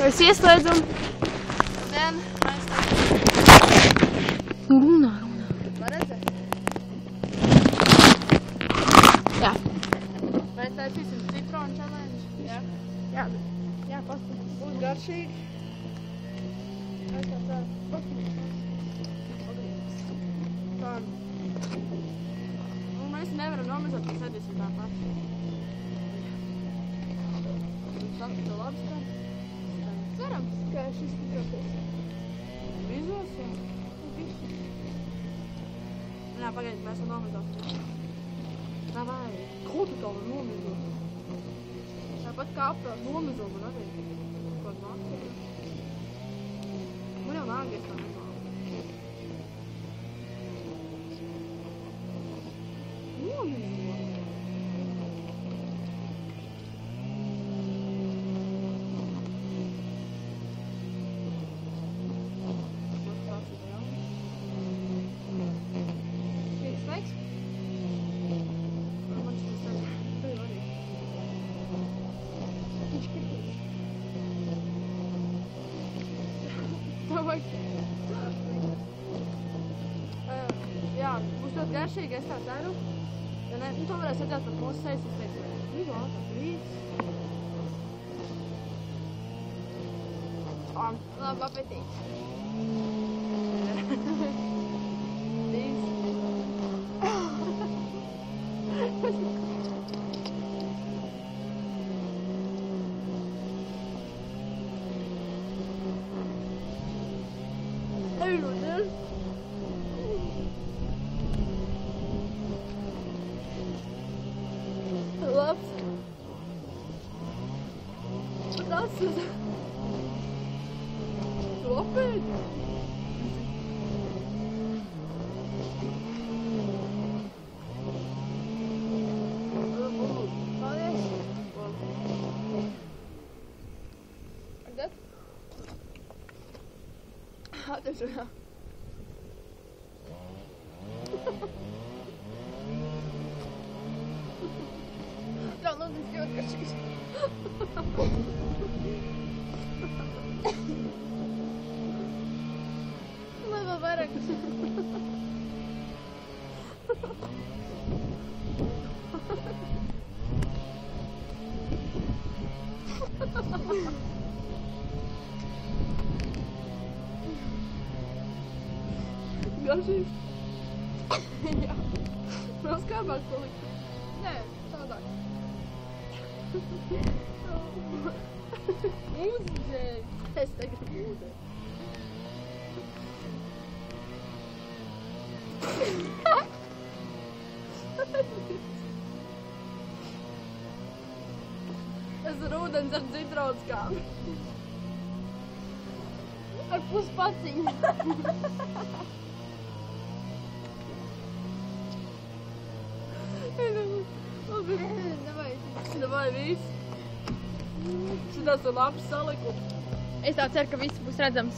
Mēs ieslēdzam. Vien, mēs tā. Runā. Var redzēt? Jā. Mēs taisīsim citronu challenge. Jā? Jā, paskatīt. Būs garšīgi. Mēs tā tā. Tā. Nu, mēs nevaram nomazot, ka sēdīsim tāpat. Saka, ka labi skan. Cerams, ka šis tikrosies. Vizos, jā. Jā, pagaid, mēs esam nomazot. Davai, ko tu to var nomazot? Tāpat kā aptāt nomazot man arī. Kaut mākslu. Man jau nāgies tā nemālu. Jā, būs ļoti garšīgi, es tā ceru. Ja ne, tu varēsi redzēt pat mūsu sejas, es teicu, visu ātrāk, viss. Labi apetīti. Hey, Rodel. Labs. Tas ir. Lapēt. Paldies. Agad? Atvežu. Jā, nu, tas ļoti garšīgs. Lai vēl vairāk. Garšīgs. Jā. Vēl skābāk palikt. Nē, tādāk. Uzģēj. Es tagad ūdeni. Es ar ūdens ar citroniskām. Ar puspaciņu. Davai, viss. Šitās ir labs salikums. Es tā ceru, ka viss būs redzams.